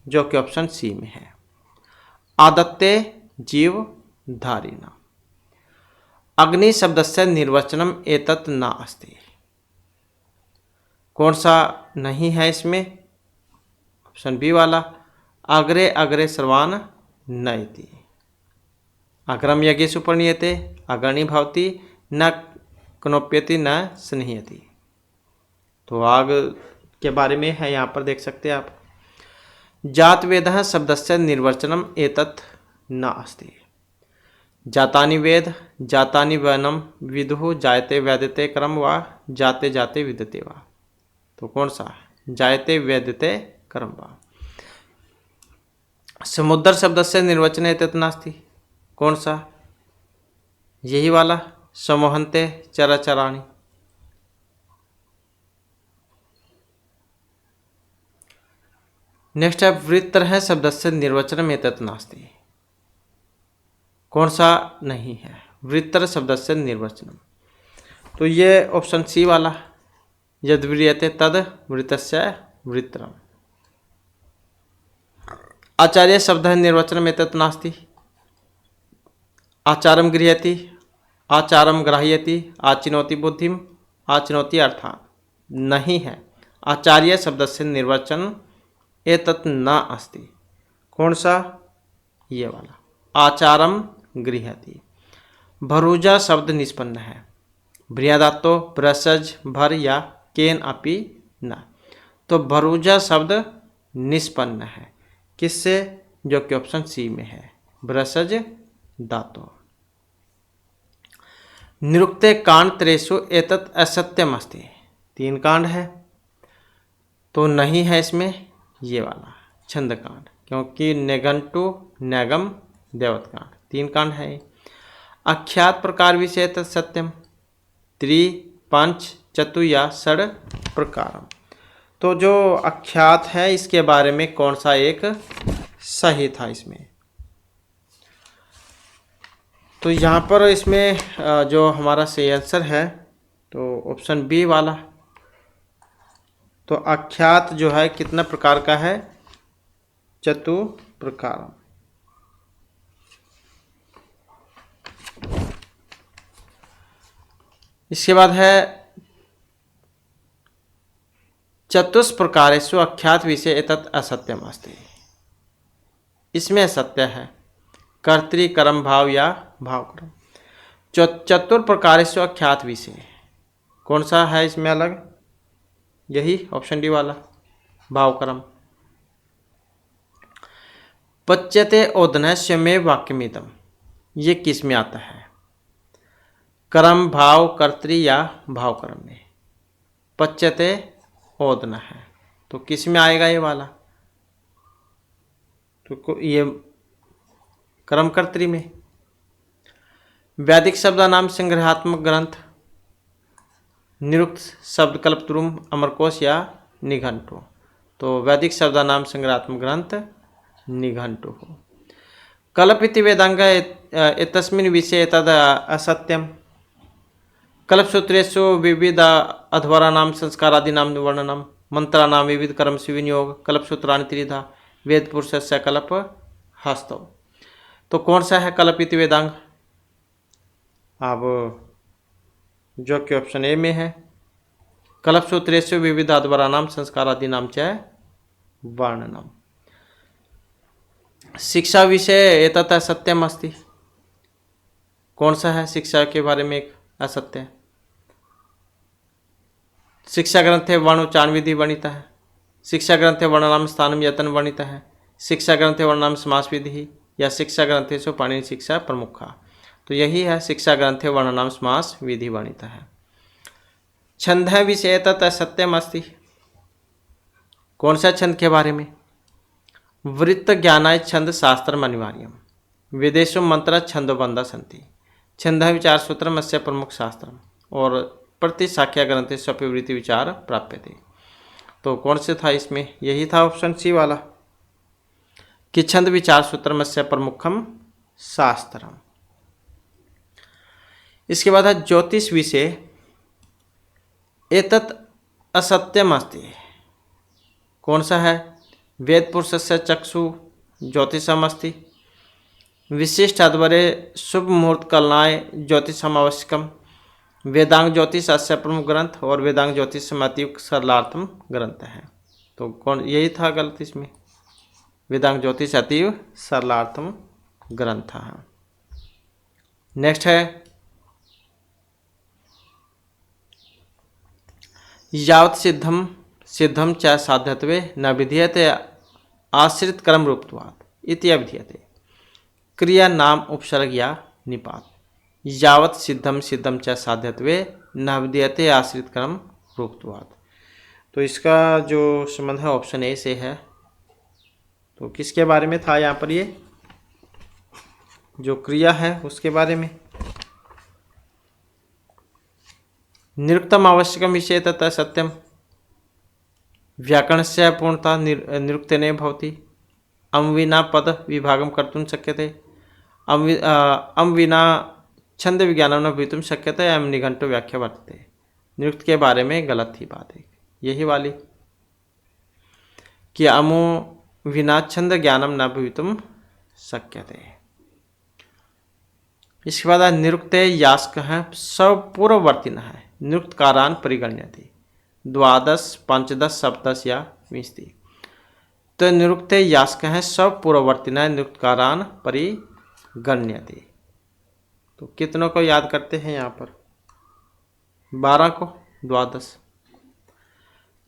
जो कि ऑप्शन सी में है, आदित्य जीव धारिणाम। अग्नि शब्द से निर्वचनम एतत् न अस्ति, कौन सा नहीं है इसमें? ऑप्शन बी वाला, अग्रे अग्रे सर्वान न इति। अग्रम यज्ञेषु प्रणीयते अग्रणी भवति न कनोप्यति न स्नेह्यति। तो आग के बारे में है, यहाँ पर देख सकते हैं आप। जात वेदः शब्दस्य निर्वचनम एतत् न अस्ति। जातानि वेद जातानि वनम विदुः जायते वैदते क्रम वा जाते जाते विदते वा। तो कौन सा? जायते वैदते क्रम वा। समुद्र शब्दस्य निर्वचन एतत् नास्ति। कौन सा? यही वाला, समोहन्ते चराचराणि। नेक्स्ट है वृत्तर शब्दस्य निर्वचनम एतत् नास्ति। कौन सा नहीं है? वृत्तर शब्दस्य निर्वचनम। तो ये ऑप्शन सी वाला, यद् व्रियते तद वृत्तस्य वृत्तरम। आचार्य शब्द निर्वचनम एतत् नास्ति। आचारम गृह्यति आचारम ग्राह्यति आचिनोति बुद्धिम आचिनोति अर्थात। नहीं है। आचार्य शब्दस्य निर्वचन एतत् न अस्ति। कौन सा? ये वाला, आचारम गृह्यति। भरूजा शब्द निष्पन्न है। बृहदातो ब्रसज भर या केन अपि न। तो भरूजा शब्द निष्पन्न है। किससे? जो कि ऑप्शन सी में है, ब्रसज धातु। निरुक्ते कांड त्रेषु एतत् असत्यम अस्ति। 3 कांड है, तो नहीं है इसमें ये वाला छंद कांड, क्योंकि निघंटु नैगम देवत कांड 3 कांड है। अख्यात प्रकार विषय सत्यम त्रि पंच चतु या षड प्रकारम। तो जो अख्यात है इसके बारे में कौन सा एक सही था इसमें? तो यहाँ पर इसमें जो हमारा सही आंसर है तो ऑप्शन बी वाला। तो अख्यात जो है कितना प्रकार का है? चतु प्रकारम। इसके बाद है चतुष्प्रकारेषु अख्यात विषय एतत् असत्यम अस्ति। इसमें सत्य है कर्तृ कर्म भाव या भाव कर्म। चतुर प्रकारेषु अख्यात विषय कौन सा है इसमें अलग? यही ऑप्शन डी वाला, भाव कर्म। पच्यते ओदनस्य में वाक्यमिदम, ये किस में आता है? कर्म भाव कर्तृ या भाव कर्म में। पच्यते ओदन है, तो किस में आएगा ये वाला? तो ये कर्म कर्तृ में। वैदिक शब्द नाम संग्रहात्मक ग्रंथ निरुक्त शब्द कल्पतरुम अमरकोश या निघंटु। तो वैदिक शब्द नाम संग्रहात्मक ग्रंथ निघंटु हो। कल्पिति वेदांग एतस्मिन् विषये तद असत्यम। कल्पसूत्रेषु विविध अध्वराणां संस्कारादीनां वर्णनम मंत्राणां विविध कर्मसु विनियोग कल्पसूत्राणि त्रिधा वेद पुरुषस्य कल्प हस्तौ। तो कौन सा है कल्पित वेदांग? अब जो कि ऑप्शन ए में है, कल्पसूत्रेषु विविध अध्वराणां संस्कारादीनां च वर्णनम। शिक्षा विषय एतत् असत्यम अस्ति। कौन सा है शिक्षा के बारे में एक असत्य है? शिक्षा ग्रंथे वर्ण उच्चारण विधि वर्णित है। शिक्षा ग्रंथे वर्णनाम स्थानम यतन वर्णित है। शिक्षा ग्रंथे वर्णनाम समास विधि या शिक्षा ग्रंथेषु पाणिनि शिक्षा प्रमुखा। तो यही है शिक्षा ग्रंथे वर्णनाम समास विधि वर्णित है। छंद विषय तत् असत्यम अस्ति। कौन सा छंद के बारे में? वृत्त ज्ञानाय छंद शास्त्रम अनिवार्यम वेदेषु मंत्र छंदोबंधा सन्ति छंद विचार सूत्रम अस्य प्रमुख शास्त्रम और प्रति शाख्या ग्रंथेषु अपि वृत्ति विचार प्राप्यते। तो कौन से था इसमें? यही था ऑप्शन सी वाला कि छंद विचार सूत्रम अस्य प्रमुखम शास्त्रम। इसके बाद है ज्योतिष विषय एतत् असत्यम अस्ति। कौन सा है? वेद पुरुषस्य चक्षु ज्योतिषम अस्ति। विशिष्ट अध्वरे शुभ मुहूर्त कलनाय ज्योतिषम आवश्यकम। वेदांग ज्योतिष अस्य प्रमुख ग्रंथ और वेदांग ज्योतिष अतीव सरलार्थम ग्रंथ है। तो कौन? यही था गलत इसमें, वेदांग ज्योतिष अतीव सरलार्थम ग्रंथ है। नेक्स्ट है यावत् सिद्धम सिद्धम च साध्यत्वे न विधीयते आश्रित कर्म रूपत्वात् इति अविधीयते। क्रिया नाम उपसर्ग या निपात। यावत् सिद्धम सिद्धम च साध्यत्वे न विधीयते आश्रित कर्म रूपत्वात्। तो इसका जो संबंध है ऑप्शन ए से है। तो किसके बारे में था यहाँ पर, ये जो क्रिया है उसके बारे में। निरुक्तम आवश्यकम विषय तथा सत्यम व्याकरणस्य पूर्णता निरुक्तेन भवति। अम विना पद विभागम कर्तुं शक्यते। अम विना छंद विज्ञानं न भवितुं शक्यते। अम निघंटु व्याख्या वर्तते। निरुक्त के बारे में गलत ही बात है यही वाली कि अमो विना छंद ज्ञानम न भवितुं शक्यते। इसके बाद निरुक्ते यास्क है सब पूर्ववर्ती है। निरुक्त कारान परिगण्यते। द्वादश पंचदश सप्तश या विंशति। तो निरुक्ते यास्क है सब पूर्ववर्ती निरुक्त कारान परिगण्यते। तो कितनों को याद करते हैं यहाँ पर, 12 को, द्वादश।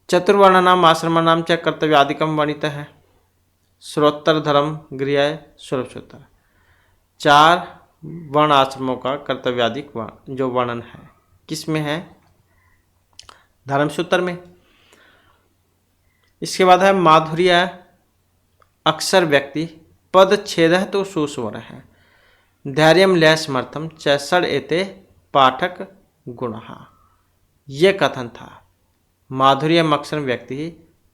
चतुर्वर्णानाम आश्रमानाम च कर्तव्यादिकम वर्णित है। श्रोत्तर धर्म गृह सुरक्षोत्तर। 4 वर्ण आश्रमों का कर्तव्यादिक जो वर्णन है किस में है, धर्मसूत्र में। इसके बाद है माधुर्य अक्षर व्यक्ति पद छेद तो सुस्वर है। धैर्यम लय समर्थम च षड एते पाठक गुण। ये कथन था। माधुर्य अक्षर व्यक्ति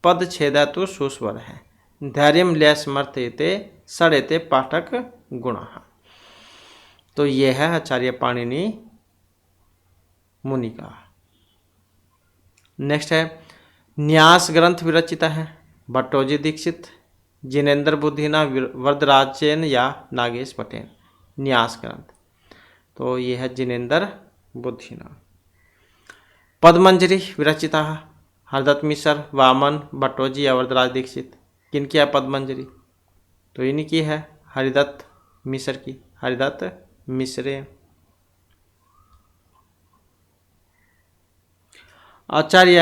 पद छेद तो सुस्वर है। धैर्यम लय समर्थ एते षड एते पाठक गुण। तो ये है आचार्य पाणिनि मुनि का। नेक्स्ट है न्यास ग्रंथ विरचिता है। भट्टोजी दीक्षित, जिनेन्द्र बुद्धिना, वरदराजेन या नागेश पटेल। न्यास ग्रंथ तो ये है जिनेन्द्र बुद्धिना। पद्मंजरी विरचिता है। हरदत्त मिश्र, वामन, भट्टोजी या वरदराज दीक्षित। किनकी है पद्मंजरी, तो इन्हीं की है, हरिदत्त मिश्र की, हरिदत्त मिश्रे। आचार्य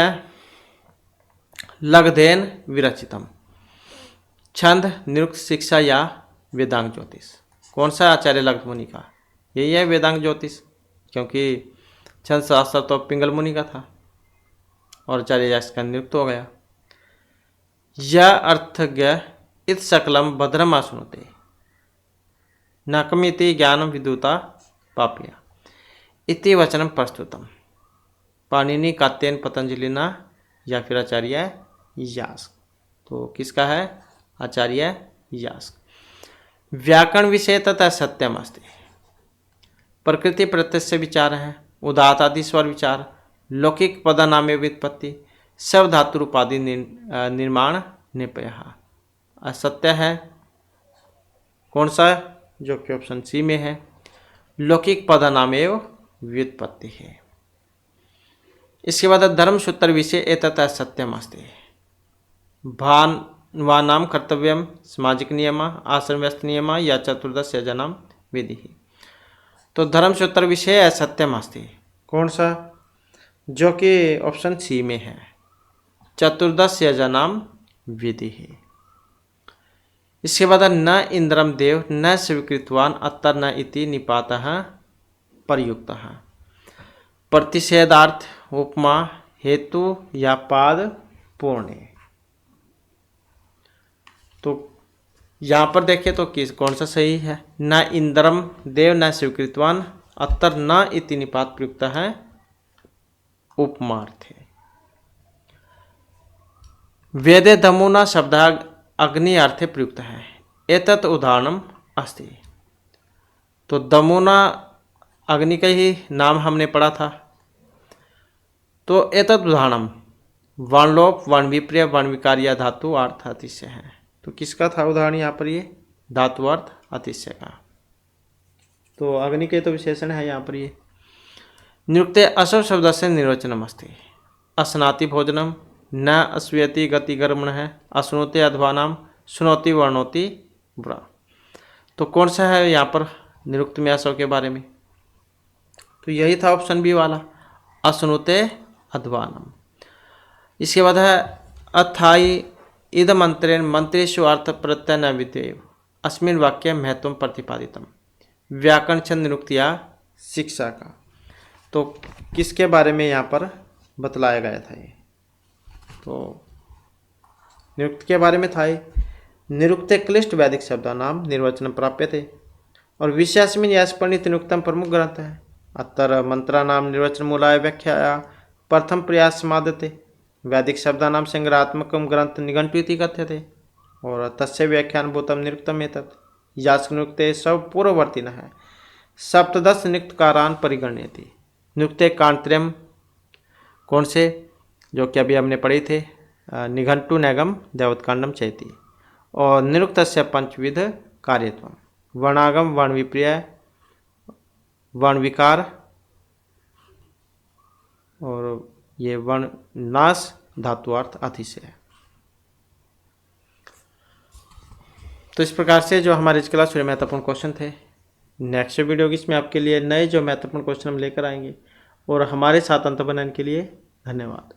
लघुधेन विरचितम। छंद निरुक्त शिक्षा या वेदांग ज्योतिष। कौन सा आचार्य लघु मुनि का, यही है वेदांग ज्योतिष, क्योंकि छंद शास्त्र तो पिंगल मुनि का था और आचार्य इसका निरुक्त हो गया। यह अर्थज्ञ इत सकलम भद्रम आसुनते नकमिति ज्ञानम विदुता पापिया इति वचनम प्रस्तुतम। पाणिनि कात्यायन पतंजलिना या फिर आचार्य यास्क। तो किसका है, आचार्य यास्क। व्याकरण विषय तथा सत्यम अस्ति। प्रकृति प्रत्यक्ष विचार है। उदात आदि स्वर विचार। लौकिक पदानामे व्युत्पत्ति। सब धातु रूपादि निर्माण निपय। असत्य है कौन सा, जो कि ऑप्शन सी में है, लौकिक पदानामेव व्युत्पत्ति है। इसके बाद धर्मसूत्र विषय एतत् सत्यम अस्ति। भानवानाम कर्तव्यम सामाजिक नियम आश्रमस्थ नियम या चतुर्दश यजनम विधि। तो धर्मसूत्र विषय असत्यम अस्ति कौन सा, जो कि ऑप्शन सी में है, चतुर्दश यजनम विधि। इसके बाद न इंद्रम देव न स्वीकृतवान अत्तर न इति निपातः प्रयुक्तः। प्रतिषेधार्थ उपमा हेतु या पाद पूर्ण। तो यहाँ पर देखिए तो किस कौन सा सही है, न इंद्रम देव न स्वीकृतवान अत्तर न इति निपात प्रयुक्त है, उपमार्थ है। वेदे दमुना शब्द अग्नि अर्थे प्रयुक्त है। एतत् उदाहरणम अस्ति। तो दमुना अग्नि का ही नाम हमने पढ़ा था। तो एतत् उदाहरणम वर्णलोप वर्णविप्रिय वर्णविकार या धातु अर्थ अतिशय है। तो किसका था उदाहरण यहाँ पर, ये धातु अर्थ अतिशय का। तो अग्नि के तो विशेषण है यहाँ पर ये। निरुक्ते असव शब्द से निर्वचनम अस्ति। अस्नाति भोजनम न अश्वयति गति गर्मण है। अश्नोते अध्वानाम सुनोति वर्णोति बुरा। तो कौन सा है यहाँ पर निरुक्त में असव के बारे में, तो यही था ऑप्शन बी वाला, अश्नुते अध्वानम। इसके बाद है अथाई इद मंत्रेण मंत्रेषु अर्थ प्रत्यय न विद्येव अस्मिन वाक्य महत्व प्रतिपादितम। व्याकरण छंद निरुक्तिया शिक्षा का, तो किसके बारे में यहाँ पर बतलाया गया था ये, तो निरुक्त के बारे में था। निरुक्ते क्लिष्ट वैदिक शब्दा नाम निर्वचन प्राप्य थे और विषयास्मिन यश पंडित निरुक्तम प्रमुख ग्रंथ है। अतर मंत्रा नाम निर्वचन मूलाय व्याख्या प्रथम प्रयास समादते वैदिक शब्दा नाम संग्रहात्मक ग्रंथ निघंटु इति कथ्यते और तस्य व्याख्यान भूतम निरुक्तम एतत् यास्क निरुक्ते सब पूर्ववर्ती न है सप्तदश निरुक्तकारान परिगण्यति। निरुक्ते कांत्रयम कौन से, जो कि अभी हमने पढ़े थे, निघंटु नैगम देवत्कांडम चैती। और निरुक्तस्य पंचविध कार्यत्वम वर्णागम वर्ण विपर्य वर्ण विकार और ये वर्ण नाश धातुअर्थ अतिशय। तो इस प्रकार से जो हमारे इस क्लास में महत्वपूर्ण क्वेश्चन थे, नेक्स्ट वीडियो इसमें आपके लिए नए जो महत्वपूर्ण क्वेश्चन हम लेकर आएंगे। और हमारे साथ अंत बनाने के लिए धन्यवाद।